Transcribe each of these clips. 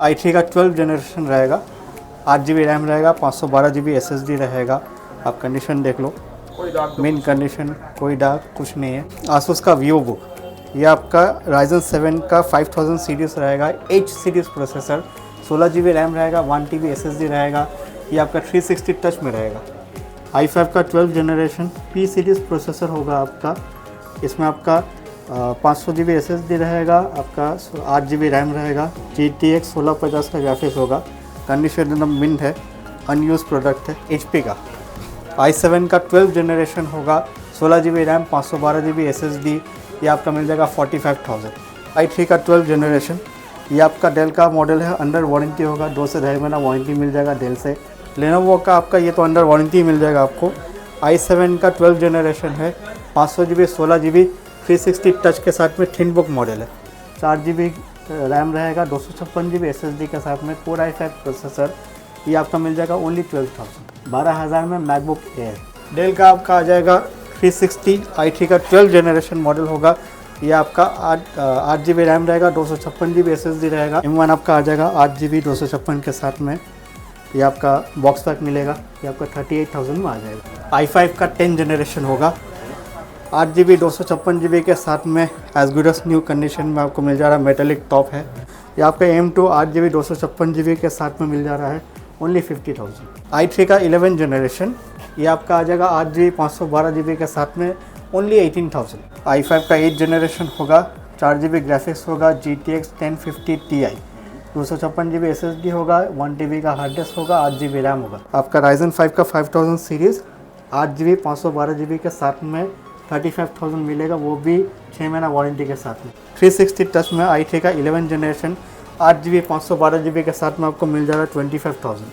i3 का 12 generation रहेगा, 8 GB RAM रहेगा, 512 GB SSD रहेगा। आप कंडीशन देख लो, मेन कंडीशन कोई डार्क कुछ नहीं है। आसूस का वीवो बुक, ये आपका Ryzen 7 का 5000 सीरीज़ रहेगा, H series processor, 16 GB RAM रहेगा, 1 TB SSD रहेगा। ये आपका 360 टच में रहेगा। i5 का 12 जनरेशन P सीरीज़ प्रोसेसर होगा आपका। इसमें आपका 500 GB SSD रहेगा, आपका 8 GB रैम रहेगा, GTX 1650 का ग्राफिक्स होगा। कंडीशन एकदम मिंट है, अनयूज प्रोडक्ट है। HP का i7 का 12 जनरेशन होगा, 16 GB रैम, 512 GB SSD। ये आपका मिल जाएगा 45,000। i3 का 12 जनरेशन, ये आपका डेल का मॉडल है, अंडर वारंटी होगा, 2 से 2.5 महीना वारंटी मिल जाएगा डेल से। लेनोवो का आपका ये तो अंडर वारंटी मिल जाएगा आपको। i7 का 12 जनरेशन है, 500 GB 16 GB 360 टच के साथ में थिन बुक मॉडल है। 4 GB रैम रहेगा, 256 GB SSD के साथ में, कोर i5 प्रोसेसर। ये आपका मिल जाएगा ओनली 12,000, 12,000 में मैकबुक एयर। डेल का आपका आ जाएगा 360, i3 का 12 जनरेशन मॉडल होगा। ये आपका 8 GB रैम रहेगा, 256 GB SSD रहेगा। M1 आपका आ जाएगा 8 GB 256 के साथ में। ये आपका बॉक्स पैक मिलेगा, ये आपका 38,000 में आ जाएगा। i5 का 10 जनरेशन होगा, 8 GB 256 GB के साथ में as good as new condition में आपको मिल जा रहा है। मेटेलिक टॉप है। ये आपका M2 8 GB 256 GB के साथ में मिल जा रहा है, ओनली 50,000। i3 का 11 जनरेशन, ये आपका आ जाएगा 8 GB 512 GB के साथ में, ओनली 18,000। i5 का 8 जनरेशन होगा, 4 GB ग्राफिक्स होगा, GTX 1050 Ti, 256 GB SSD होगा, 1 TB का हार्ड डिस्क होगा, 8 GB रैम होगा। आपका Ryzen 5 का 5000 सीरीज़ 8 GB 512 GB के साथ में 35,000 मिलेगा, वो भी 6 महीना वारंटी के साथ में। 360 टच में i3 का 11 जनरेशन 8 GB 512 GB के साथ में आपको मिल जाएगा 25,000।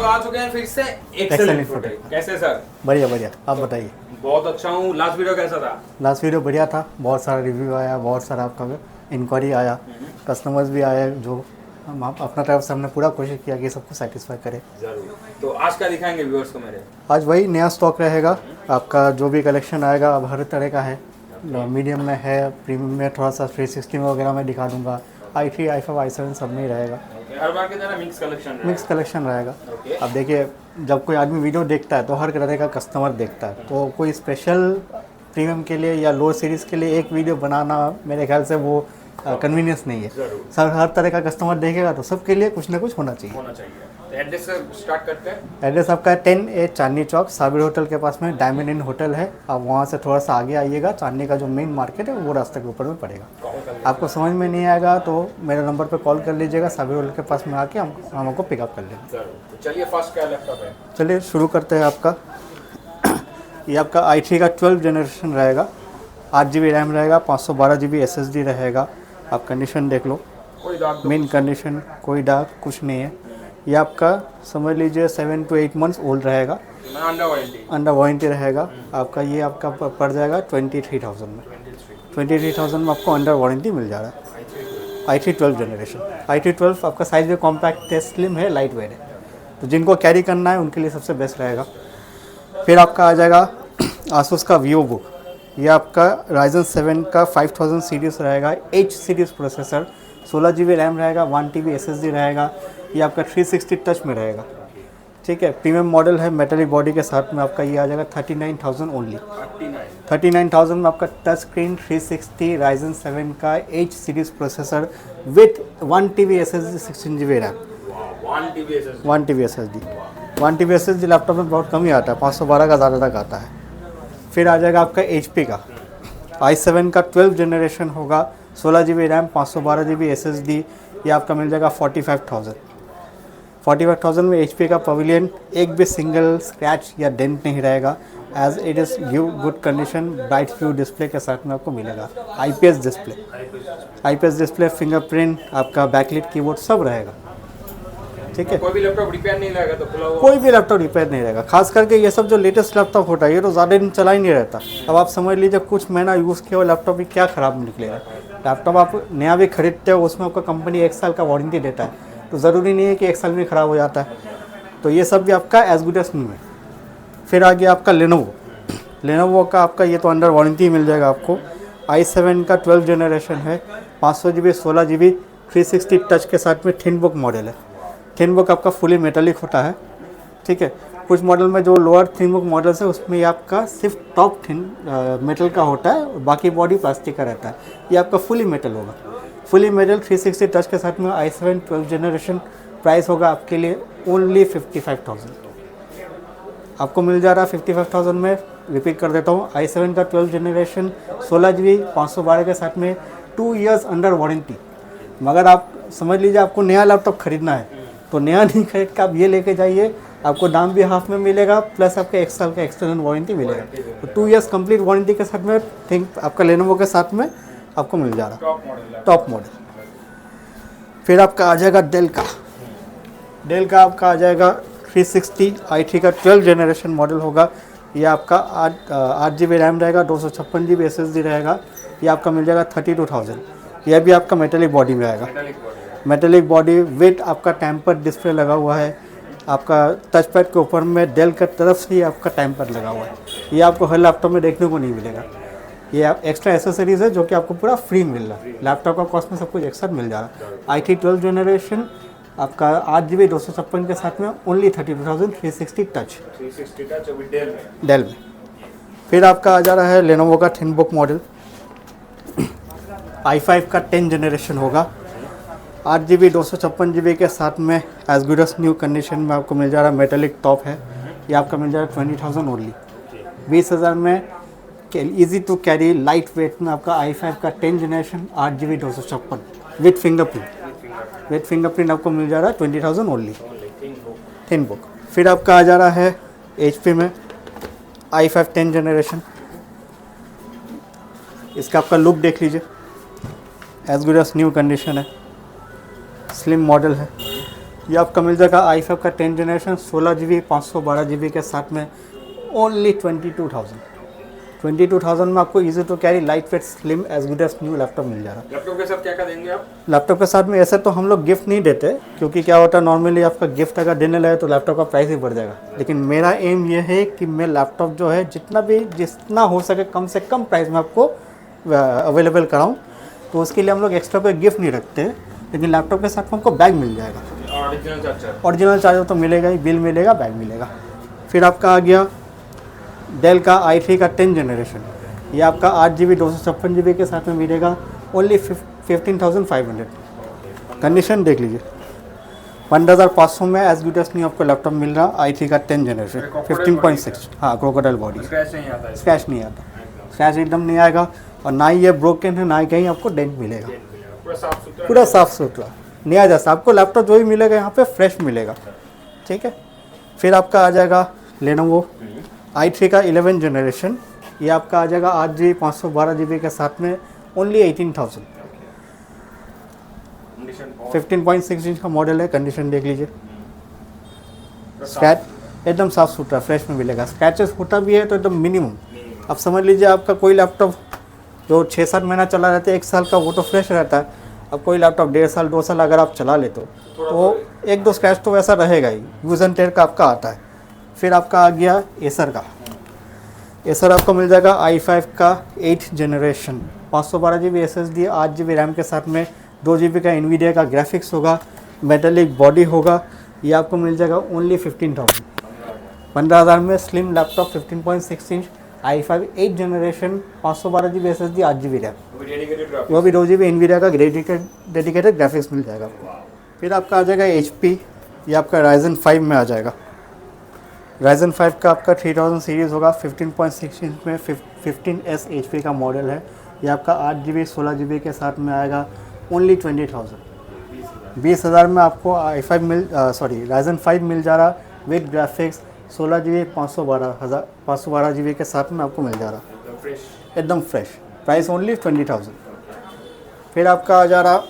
आ चुके हैं फिर से एक्सेलेंट फुटेज। कैसे सर? बढ़िया बढ़िया, आप बताइए। बहुत अच्छा हूँ। लास्ट वीडियो कैसा था? लास्ट वीडियो बढ़िया था, बहुत सारा रिव्यू आया, बहुत सारा आपका इंक्वायरी आया, कस्टमर्स भी आए, जो हम अपना तरफ से हमने पूरा कोशिश किया कि सबको सेटिस्फाई करें। जरूर। तो आज क्या दिखाएंगे व्यूअर्स को मेरे? आज वही नया स्टॉक रहेगा आपका, जो भी कलेक्शन आएगा अब हर तरह का है। मीडियम में है, प्रीमियम में थोड़ा सा 360 में वगैरह में दिखा दूंगा। i3 i5 i7 सब में ही रहेगा। हर बार की तरह मिक्स कलेक्शन रहेगा। अब देखिए, जब कोई आदमी वीडियो देखता है तो हर तरह का कस्टमर देखता है, तो कोई स्पेशल प्रीमियम के लिए या लो सीरीज़ के लिए एक वीडियो बनाना मेरे ख्याल से वो कन्वीनियंस नहीं है। सर हर तरह का कस्टमर देखेगा तो सबके लिए कुछ ना कुछ होना चाहिए। तो एड्रेस से स्टार्ट करते हैं। एड्रेस आपका 10A चांदनी चौक, साबिर होटल के पास में डायमंड इन होटल है। आप वहाँ से थोड़ा सा आगे आइएगा, चांदनी का जो मेन मार्केट है वो रास्ते के ऊपर में पड़ेगा। आपको समझ में नहीं आएगा तो मेरे नंबर पर कॉल कर लीजिएगा, साबिर होटल के पास में आके हम आपको पिकअप कर लेंगे। तो चलिए फर्स्ट क्या लैपटॉप है? चलिए शुरू करते हैं। आपका ये आपका i3 का 12 जनरेशन रहेगा, 8 GB रैम रहेगा, 512 GB SSD रहेगा। आप कंडीशन देख लो, मेन कंडीशन कोई डार्क कुछ नहीं है। ये आपका समझ लीजिए 7 to 8 मंथ्स ओल्ड रहेगा, अंडर वारंटी रहेगा। आपका ये आपका पड़ जाएगा 23,000 में। 23,000 में आपको अंडर वारंटी मिल जा रहा है। i3 12 जनरेशन, i3 12 आपका साइज में कॉम्पैक्ट है, स्लिम है, लाइट वेट है, तो जिनको कैरी करना है उनके लिए सबसे बेस्ट रहेगा। फिर आपका आ जाएगा आसूस का वीवो बुक, ये आपका Ryzen 7 का 5000 सीरीज़ रहेगा, H series processor, 16 GB RAM रहेगा, 1 TB SSD रहेगा। ये आपका 360 टच में रहेगा, ठीक है। प्रीमियम मॉडल है, मेटेलिक बॉडी के साथ में आपका ये आ जाएगा 39,000 ओनली। 39,000 में आपका टच स्क्रीन 360 Ryzen 7 का H series processor with 1 TB SSD 16 GB RAM, 1 TB SSD laptop में बहुत कम ही आता है, 512 का ज़्यादा तक आता है। फिर आ जाएगा आपका HP का i7 का 12 जनरेशन होगा, 16 GB रैम, 512 GB SSD। ये आपका मिल जाएगा 45,000 में। HP का पवेलियन एक भी सिंगल स्क्रैच या डेंट नहीं रहेगा, as it is give good condition, bright view display के साथ में आपको मिलेगा। IPS डिस्प्ले, फिंगरप्रिंट, आपका बैकलिट कीबोर्ड सब रहेगा, ठीक है। कोई भी लैपटॉप रिपेयर नहीं रहेगा तो खुला हुआ? कोई भी लैपटॉप रिपेयर नहीं रहेगा। खास करके ये सब जो लेटेस्ट लैपटॉप होता है ये तो ज़्यादा दिन चला ही नहीं रहता। अब आप समझ लीजिए कुछ महीना यूज़ किया हुआ लैपटॉप भी क्या ख़राब निकलेगा। लैपटॉप आप नया भी खरीदते हो, उसमें आपका कंपनी 1 साल का वारंटी देता है, तो ज़रूरी नहीं है कि 1 साल में ख़राब हो जाता है। तो ये सब भी आपका एज गुड एज न्यू है। फिर आ गया आपका लेनोवो का आपका ये तो अंडर वारंटी मिल जाएगा आपको। i7 का 12 जनरेशन है, 500 GB 16 GB 360 टच के साथ में थिन बुक मॉडल है। थिन बुक आपका फुली मेटालिक होता है, ठीक है। कुछ मॉडल में जो लोअर थिन बुक मॉडल्स है उसमें ये आपका सिर्फ टॉप थिन मेटल का होता है और बाकी बॉडी प्लास्टिक का रहता है। ये आपका फुली मेटल होगा, फुली मेटल 360 टच के साथ में i7 12 जनरेशन। प्राइस होगा आपके लिए ओनली 55,000 आपको मिल जा रहा है 55,000 में। रिपीट कर देता हूँ, i7 का 12 जनरेशन 16 GB 512 के साथ में 2 इयर्स अंडर वारंटी। मगर आप समझ लीजिए आपको नया लैपटॉप खरीदना है तो नया नहीं खरीद के आप ये लेके जाइए, आपको दाम भी हाफ में मिलेगा प्लस आपका 1 साल का एक्सटर्नल वारंटी मिलेगा। तो 2 इयर्स कंप्लीट वारंटी के साथ में थिंक आपका लेनोवो के साथ में आपको मिल जा रहा टॉप मॉडल। फिर आपका आ जाएगा डेल का आपका आ जाएगा 360 i3 का 12 जनरेशन मॉडल होगा। ये आपका 8 GB रैम रहेगा, 256 GB SSD रहेगा। ये आपका मिल जाएगा 32,000। यह भी आपका मेटेलिक बॉडी में आएगा, मेटेलिक बॉडी विथ आपका टेम्पर डिस्प्ले लगा हुआ है। आपका टच पैड के ऊपर में डेल का तरफ से ही आपका टेम्पर लगा हुआ है। ये आपको हर लैपटॉप में देखने को नहीं मिलेगा। ये आप एक्स्ट्रा एसेसरीज है जो कि आपको पूरा फ्री मिल रहा है। लैपटॉप का कॉस्ट में सब कुछ एक साथ मिल जा रहा है। i3 12 जनरेशन आपका 8 GB 256 के साथ में ओनली 32,000 360 टच अभी डेल में। फिर आपका आ जा रहा है लेनोवो का थिन बुक मॉडल i5 का 10 जनरेशन होगा। 8 GB 256 GB के साथ में as good as new condition में आपको मिल जा रहा है। मेटेलिक टॉप है। ये आपका मिल जा रहा है 20,000 ओनली, 20,000 में। Easy to carry light weight में आपका i5 का 10 जनरेशन 8 GB 256 विथ फिंगरप्रिंट आपको मिल जा रहा है 20,000 ओनली थिन बुक। फिर आपका आ जा रहा है HP में i5 10 जनरेशन। इसका आपका लुक देख लीजिए, as good as new condition है, स्लिम मॉडल है। ये आपका मिल जाएगा i5 का 10 जनरेशन 16 GB 512 GB के साथ में ओनली 22,000 में आपको easy to carry light weight slim as good as new laptop मिल जा रहा है। लैपटॉप के साथ क्या क्या देंगे आप? लैपटॉप के साथ में ऐसे तो हम लोग गिफ्ट नहीं देते, क्योंकि क्या होता है नॉर्मली आपका गिफ्ट अगर देने लगे तो लैपटॉप का प्राइस ही बढ़ जाएगा। लेकिन मेरा एम ये है कि मैं लैपटॉप जो है जितना हो सके कम से कम प्राइस में आपको अवेलेबल कराऊँ। तो उसके लिए हम लोग एक्स्ट्रा कोई गिफ्ट नहीं रखते, लेकिन लैपटॉप के साथ में हमको बैग मिल जाएगा। ओरिजिनल चार्जर तो मिलेगा ही, बिल मिलेगा, बैग मिलेगा। फिर आपका आ गया डेल का i3 का 10 जनरेशन। ये आपका 8 GB 256 GB के साथ में मिलेगा ओनली 15,500। कंडीशन देख लीजिए, 15,500 में एज गुड एज न्यू आपको लैपटॉप मिल रहा i3 का 10 जनरेशन 15.6। हाँ, क्रोकोडाइल बॉडी, स्क्रैच नहीं आता, स्क्रैच एकदम नहीं आएगा। और ना ही ये ब्रोकन है, ना ही कहीं आपको डेंट मिलेगा, पूरा साफ सुथरा नया जैसा आपको लैपटॉप जो भी मिलेगा यहाँ पे फ्रेश मिलेगा, ठीक है। फिर आपका आ जाएगा लेनोवो i3 का 11 जनरेशन। ये आपका आ जाएगा 8 GB 512 GB के साथ में ओनली 18,000। 15.6 इंच का मॉडल है। कंडीशन देख लीजिए, स्क्रैच एकदम साफ सुथरा फ्रेश में मिलेगा। स्क्रैचेस होता भी है तो एकदम मिनिमम। अब समझ लीजिए आपका कोई लैपटॉप जो 6-7 महीना चला रहता है, 1 साल का, वो तो फ्रेश रहता है। अब कोई लैपटॉप 1.5 साल 2 साल अगर आप चला लेते हो तो 1-2 स्क्रैच तो वैसा रहेगा ही, यूज़ एंड टेयर का आपका आता है। फिर आपका आ गया एसर का। एसर आपको मिल जाएगा i5 का 8 generation 512 GB SSD 8 GB RAM के साथ में 2 GB का NVIDIA का ग्राफिक्स होगा, मेटेलिक बॉडी होगा। ये आपको मिल जाएगा ओनली 15,000। 15,000 में slim laptop 15.6 inch i5 8 generation 512 GB SSD 8 GB RAM, वो भी 2 GB NVIDIA का डेडिकेटेड ग्राफिक्स मिल जाएगा आपको। फिर आपका आ जाएगा HP। ये आपका Ryzen 5 में आ जाएगा। Ryzen 5 का आपका 3000 सीरीज़ होगा, 15.6 इंच में 15S HP का मॉडल है। ये आपका 8 GB 16 GB के साथ में आएगा ओनली 20,000। 20,000 में आपको Ryzen 5 मिल जा रहा विद ग्राफिक्स 16 GB 512 GB के साथ में आपको मिल जा रहा एकदम फ्रेश। Price only 20,000। फिर आपका आ जा रहा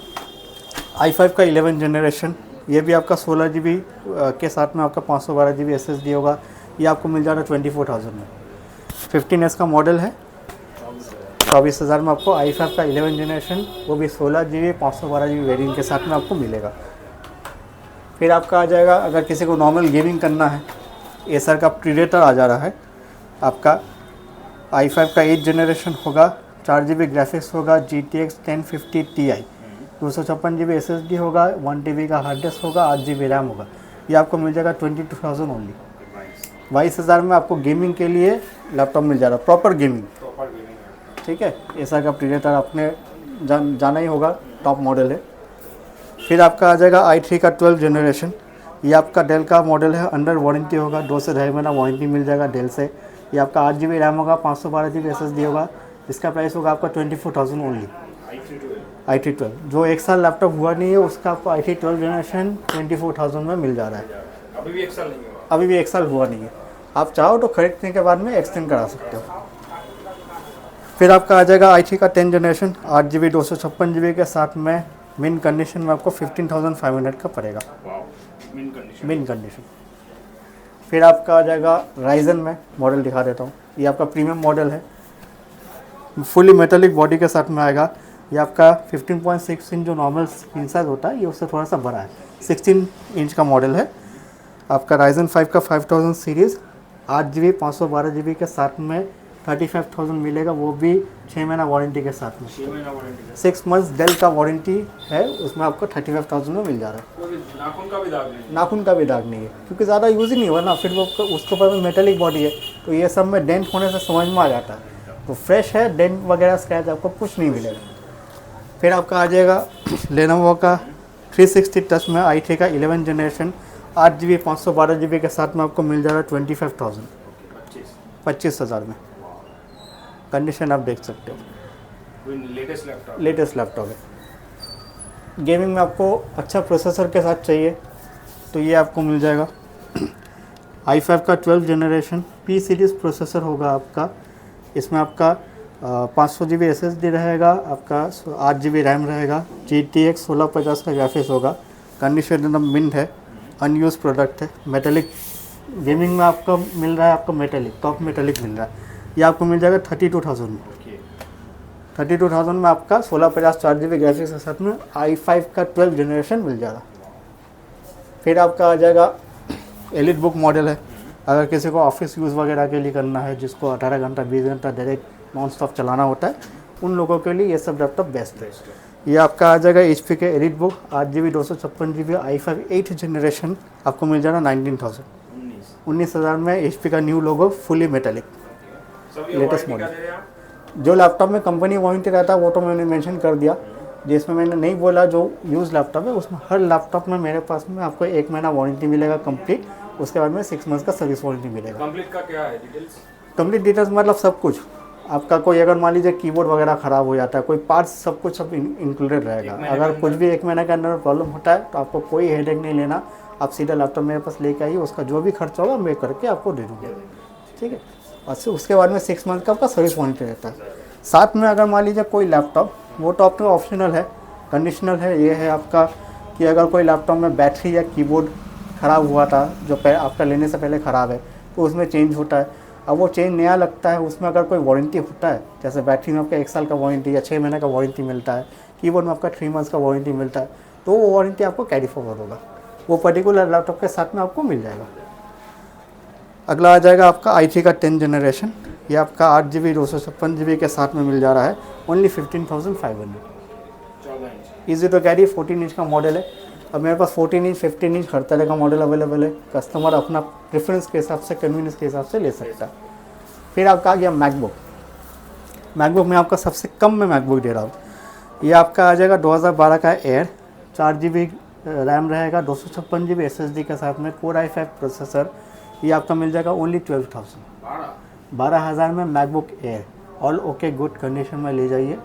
i5 का 11 जनरेशन। ये भी आपका 16 GB के साथ में आपका 512 GB SSD होगा। ये आपको मिल जा रहा है 24,000 में। 15S का मॉडल है। 24,000 में आपको i5 का 11 जनरेशन, वो भी 16 GB 512 GB वेरिएंट के साथ में आपको मिलेगा। फिर आपका आ जाएगा, अगर किसी को नॉर्मल गेमिंग करना है, एसर का प्रीडेटर आ जा रहा है आपका। i5 का 8 जनरेशन होगा, 4 GB ग्राफिक्स होगा, GTX 1050 Ti, 256 GB SSD होगा, 1 TB का हार्ड डिस्क होगा, 8 GB रैम होगा। ये आपको मिल जाएगा 22,000 ओनली। 22,000 में आपको गेमिंग के लिए लैपटॉप मिल जाएगा, प्रॉपर गेमिंग। ठीक है, एसर का प्रीडेटर आपने जाना ही होगा, टॉप मॉडल है। फिर आपका आ जाएगा i3 का 12 जनरेशन। ये आपका डेल का मॉडल है, अंडर वारंटी होगा, 2 से 2.5 महीना वारंटी मिल जाएगा डेल से। ये आपका 8 GB रैम होगा, 512 GB SSD होगा। इसका प्राइस होगा आपका 24,000 ओनली। i3 12 जो 1 साल लैपटॉप हुआ नहीं है, उसका आपको i3 12 जनरेशन 24,000 में मिल जा रहा है। अभी भी 1 साल नहीं हुआ। अभी भी 1 साल हुआ नहीं है। आप चाहो तो खरीदने के बाद में एक्सटेंड करा सकते हो। फिर आपका आ जाएगा i3 का 10 जनरेशन, 8 GB 256 GB के साथ में। मिन कंडीशन में आपको 15,500 का पड़ेगा, मिन कंडीशन। फिर आपका आ जाएगा राइजन में, मॉडल दिखा देता हूँ। ये आपका प्रीमियम मॉडल है, फुली मेटालिक बॉडी के साथ में आएगा। ये आपका 15.6 इंच जो नॉर्मल स्क्रीन साइज होता है, ये उससे थोड़ा सा बड़ा है, 16 इंच का मॉडल है। आपका राइजन 5 का 5000 सीरीज़, 8 GB 512 GB के साथ में 35,000 मिलेगा, वो भी 6 महीना वारंटी के साथ में। 6 महीना वारंटी, 6 मंथ्स डेल का वारंटी है, उसमें आपको 35,000 में मिल जा रहा है। कोई नाखून का भी दाग नहीं। नाखून का भी दाग नहीं है, क्योंकि ज़्यादा यूज़ ही नहीं हुआ ना। फिर वो उसके ऊपर में मेटेलिक बॉडी है, तो ये सब में डेंट होने से समझ में आ जाता है। तो फ्रेश है, डेंट वगैरह स्क्रैच आपको कुछ नहीं मिलेगा। फिर आपका आ जाएगा लेनोवो का 360 टच में i3 का 11 जनरेशन, 8 GB 512 GB के साथ में आपको मिल जा रहा है 25,000, 25,000 में। कंडीशन आप देख सकते हो, लेटेस्ट लैपटॉप है। गेमिंग में आपको अच्छा प्रोसेसर के साथ चाहिए तो ये आपको मिल जाएगा। i5 का 12 जनरेशन P सीरीज़ प्रोसेसर होगा आपका। इसमें आपका 500 GB SSD रहेगा, आपका 8 GB रैम रहेगा, GTX 1650 का ग्राफिक्स होगा। कंडीशन एकदम मिंट है, अनयूज प्रोडक्ट है। मेटेलिक गेमिंग में आपका मिल रहा है, आपका मेटेलिक, टॉप मेटेलिक मिल रहा है। ये आपको मिल जाएगा 32,000 में। 32,000 में आपका 1650 4 GB ग्राफिक्स के साथ में i5 का 12 जनरेशन मिल जाएगा। फिर आपका आ जाएगा एलिट बुक मॉडल है। अगर किसी को ऑफिस यूज़ वगैरह के लिए करना है, जिसको 18 घंटा 20 घंटा डायरेक्ट नॉन स्टॉप चलाना होता है, उन लोगों के लिए ये सब लैपटॉप बेस्ट है। ये आपका आ जाएगा HP के elite book, 8 GB 256 GB i5 8 generation, आपको मिल जाएगा 19,000, 19,000 में। HP का new logo, fully metallic, latest model. जो लैपटॉप में कंपनी वारंटी रहता है वो तो मैंने मेंशन कर दिया। जिसमें मैंने नहीं बोला जो यूज़ लैपटॉप है, उसमें हर लैपटॉप में मेरे पास में आपको 1 महीना वारंटी मिलेगा कंप्लीट। उसके बाद में 6 मंथ्स का सर्विस वारंटी मिलेगा। कंप्लीट का क्या है डिटेल्स? कंप्लीट डिटेल्स मतलब सब कुछ आपका। कोई अगर मान लीजिए कीबोर्ड वगैरह ख़राब हो जाता है, कोई पार्ट्स, सब कुछ सब इंक्लूडेड रहेगा। अगर कुछ भी 1 महीने के अंदर प्रॉब्लम होता है तो आपको कोई हेडेक नहीं लेना। आप सीधा लैपटॉप मेरे पास लेके आइए, उसका जो भी खर्चा होगा मैं करके आपको दे दूँगा, ठीक है। और उसके बाद में 6 मंथ का आपका सर्विस वारंटी रहता है। साथ में अगर मान लीजिए कोई लैपटॉप, वो तो आपका ऑप्शनल है, कंडीशनल है। ये है आपका कि अगर कोई लैपटॉप में बैटरी या कीबोर्ड ख़राब हुआ था, जो आपका लेने से पहले ख़राब है, तो उसमें चेंज होता है। अब वो चेंज नया लगता है, उसमें अगर कोई वारंटी होता है, जैसे बैटरी में आपका 1 साल का वारंटी या 6 महीने का वारंटी मिलता है, कीबोर्ड में आपका 3 मंथ्स का वारंटी मिलता है, तो वो वारंटी आपको कैरी फॉरवर्ड होगा, वो पर्टिकुलर लैपटॉप के साथ में आपको मिल जाएगा। अगला आ जाएगा आपका i3 का 10 जनरेशन। ये आपका 8 GB 256 GB के साथ में मिल जा रहा है, only 15,500। Easy to carry, 14 inch का मॉडल है। अब मेरे पास 14 इंच 15 इंच हर तरह का मॉडल अवेलेबल है। कस्टमर अपना प्रेफरेंस के हिसाब से, कन्वीनियंस के हिसाब से ले सकता है। फिर आपका आ गया मैकबुक। मैकबुक में आपका सबसे कम में मैकबुक दे रहा हूँ। ये आपका आ जाएगा 2012 का एयर, 4 GB रैम रहेगा, 256 GB SSD के साथ में, कोर i5 प्रोसेसर। ये आपका मिल जाएगा ओनली 12,000 में MacBook air. All okay good condition में ले जाइए।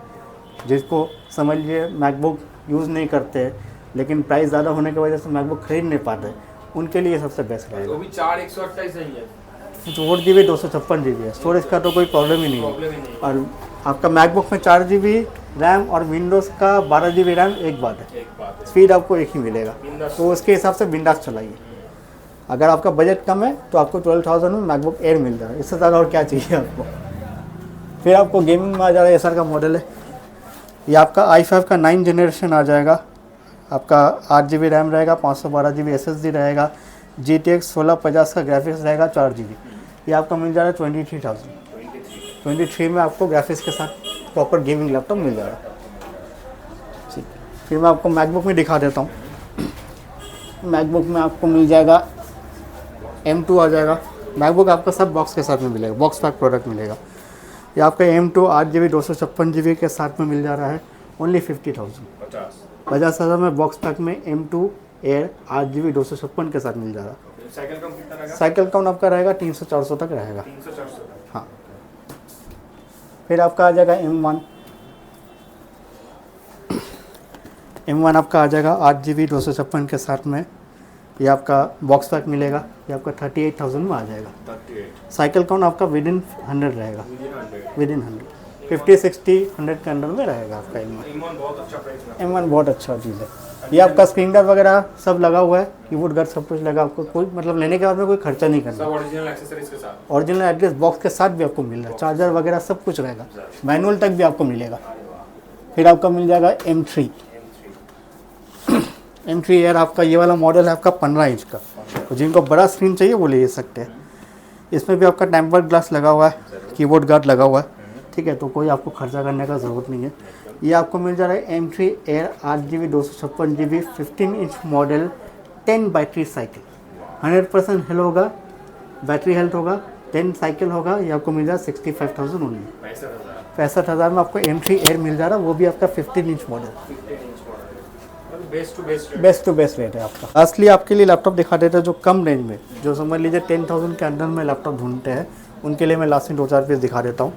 जिसको समझ लिए मैकबुक यूज़ नहीं करते लेकिन प्राइस ज़्यादा होने की वजह से मैकबुक खरीद नहीं पाते, उनके लिए सबसे बेस्ट रहेगा। वो भी 4 128 ही है, 4 GB 256 GB है। स्टोरेज का तो कोई प्रॉब्लम ही नहीं है। और आपका मैकबुक में 4 GB रैम और विंडोज़ का 12 GB रैम एक बात है, स्पीड आपको एक ही मिलेगा, तो उसके हिसाब से बिंदास चलाइए। अगर आपका बजट कम है तो आपको 12,000 में मैकबुक एयर मिल जाएगा, इससे ज़्यादा और क्या चाहिए आपको। फिर आपको गेमिंग में आ जा रहा है एसर का मॉडल है। ये आपका i5 का 9 जनरेशन आ जाएगा, आपका 8 GB रैम रहेगा, 512 GB SSD रहेगा, GTX 1650 का ग्राफिक्स रहेगा, 4 GB। ये आपका मिल जा रहा है 23,000। 23 में आपको ग्राफिक्स के साथ प्रॉपर गेमिंग लैपटॉप मिल जाएगा। ठीक, फिर मैं आपको मैकबुक में दिखा देता हूँ। मैकबुक में आपको मिल जाएगा M2 आ जाएगा। मैकबुक आपका सब बॉक्स के साथ में मिलेगा, बॉक्स पैक प्रोडक्ट मिलेगा। ये आपका M2 8 GB 256 GB के साथ में मिल जा रहा है, ओनली 50,000। 50,000 में बॉक्स पैक में M2 एयर 8 GB 256 के साथ मिल जा रहा है। साइकिल काउंट कितना रहेगा? साइकिल काउंट आपका रहेगा 300-400 तक रहेगा। 300-400। हाँ। फिर आपका आ जाएगा M1 आपका आ जाएगा 8 GB 256 के साथ में। ये आपका बॉक्स पैक मिलेगा, ये आपका 38,000 में आ जाएगा। 38 साइकिल काउंट आपका विदिन 100 रहेगा, विदिन 100 50-60-100 के अंडर में रहेगा आपका M1। बहुत अच्छा प्राइस में। M1 बहुत अच्छा चीज़ है। ये आपका स्क्रीन गार्ड वगैरह सब लगा हुआ है, कीबोर्ड गार्ड सब कुछ लगा, आपको कोई मतलब लेने के बाद में कोई खर्चा नहीं करना। सब ओरिजिनल एक्सेसरीज के साथ, ओरिजिनल एड्रेस बॉक्स के साथ भी आपको मिल रहा है, चार्जर वगैरह सब कुछ रहेगा, मैनुअल तक भी आपको मिलेगा। फिर आपका मिल जाएगा M3 एयर। आपका ये वाला मॉडल है आपका 15 इंच का, तो जिनको बड़ा स्क्रीन चाहिए वो ले सकते हैं। इसमें भी आपका टेम्पर्ड ग्लास लगा हुआ है, कीबोर्ड गार्ड लगा हुआ है, ठीक है, तो कोई आपको खर्चा करने का ज़रूरत नहीं है। ये आपको मिल जा रहा है M3 air 8 GB 256 GB 15 inch model, 10 battery cycle, 100% hello होगा, बैटरी हेल्थ होगा, 10 साइकिल होगा। ये आपको मिल जा रहा है 65,000 ओनली। 65,000 में आपको M3 एयर मिल जा रहा है, वो भी आपका 15 inch model. Best to best rate है आपका। असली आपके लिए लैपटॉप दिखा देते हैं जो कम रेंज में, जो समझ लीजिए 10,000 के अंदर में लैपटॉप ढूंढते हैं, उनके लिए मैं लास्ट में 2-4 पीस दिखा देता हूँ।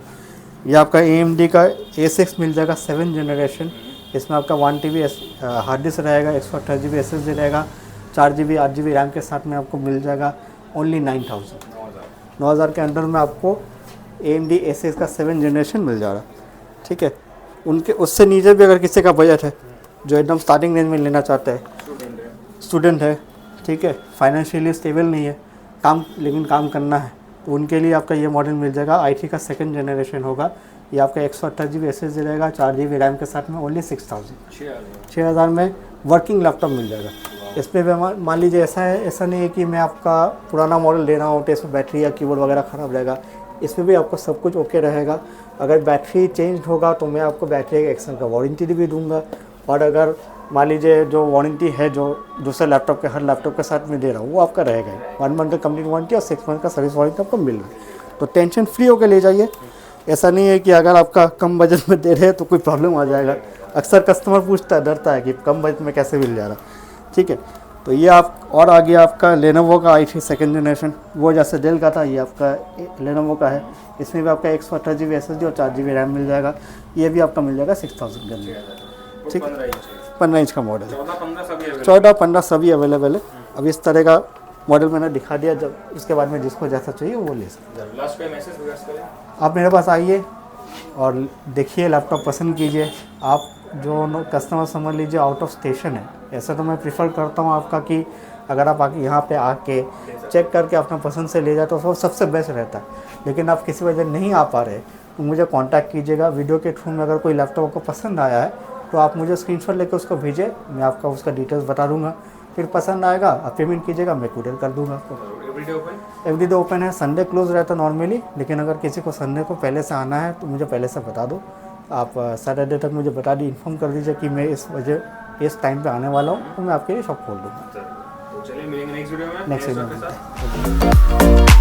ये आपका AMD का A6 मिल जाएगा 7th जनरेशन। इसमें आपका 1 TB हार्ड डिस्क रहेगा, 128 GB SSD रहेगा, 4 GB 8 GB रैम के साथ में आपको मिल जाएगा ओनली 9,000 के अंदर में आपको AMD A6 का 7th जनरेशन मिल जा रहा है, ठीक है। उनके उससे नीचे भी अगर किसी का बजट है, जो एकदम स्टार्टिंग रेंज में लेना चाहता है, स्टूडेंट है, ठीक है, फाइनेंशियली स्टेबल नहीं है, लेकिन काम करना है, तो उनके लिए आपका ये मॉडल मिल जाएगा। i3 का 2nd जनरेशन होगा। ये आपका 128 GB SSD रहेगा, 4 GB रैम के साथ में ओनली 6,000 में वर्किंग लैपटॉप मिल जाएगा। इसमें भी मान लीजिए ऐसा नहीं है कि मैं आपका पुराना मॉडल ले रहा हूँ तो इसमें बैटरी या कीबोर्ड वगैरह ख़राब रहेगा। इसमें भी आपको सब कुछ ओके रहेगा। अगर बैटरी चेंज होगा तो मैं आपको बैटरी एक एक्सटेंड का वारंटी भी दूंगा, और अगर मान लीजिए जो वारंटी है जो दूसरे लैपटॉप के हर लैपटॉप के साथ में दे रहा हूँ वो आपका रहेगा 1 मंथ का कंप्लीट वारंटी और 6 मंथ का सर्विस वारंटी आपको मिल रहा है। तो टेंशन फ्री होकर ले जाइए। ऐसा नहीं है कि अगर आपका कम बजट में दे रहे हैं तो कोई प्रॉब्लम आ जाएगा। अक्सर कस्टमर पूछता है, डरता है कि कम बजट में कैसे मिल जा रहा, ठीक है। तो ये आप और आगे आपका लेनोवो का i3 2nd जनरेशन, वो जैसे डेल का था ये आपका लेनोवो का है। इसमें भी आपका 128 GB SSD और 4 GB रैम मिल जाएगा। ये भी आपका मिल जाएगा 6,000 के अंदर, ठीक। 15 इंच का मॉडल, 14-15 सभी अवेलेबल है। अब इस तरह का मॉडल मैंने दिखा दिया, जब उसके बाद में जिसको जैसा चाहिए वो ले सकते हैं। लास्ट पे मैसेज करें, आप मेरे पास आइए और देखिए, लैपटॉप पसंद कीजिए। आप जो कस्टमर समझ लीजिए आउट ऑफ स्टेशन है, ऐसा तो मैं प्रीफर करता हूँ आपका कि अगर आप आके यहाँ पे आके चेक करके अपना पसंद से ले जाए तो वो सबसे बेस्ट रहता है। लेकिन आप किसी वजह नहीं आ पा रहे तो मुझे कांटेक्ट कीजिएगा। वीडियो के थ्रू में अगर कोई लैपटॉप आपको पसंद आया है तो आप मुझे स्क्रीनशॉट लेकर उसको भेजें, मैं आपका उसका डिटेल्स बता दूँगा। फिर पसंद आएगा आप पेमेंट कीजिएगा, मैं कुरियर कर दूँगा आपको। एवरीडे ओपन है, संडे क्लोज रहता है नॉर्मली, लेकिन अगर किसी को संडे को पहले से आना है तो मुझे पहले से बता दो। आप सैटरडे तक मुझे बता दी, इन्फॉर्म कर दीजिए कि मैं इस टाइम पे आने वाला हूँ, तो मैं आपके लिए शॉप खोल दूँगा। तो चलिए मिलेंगे नेक्स्ट वीडियो में। नेक्स्ट वीडियो में।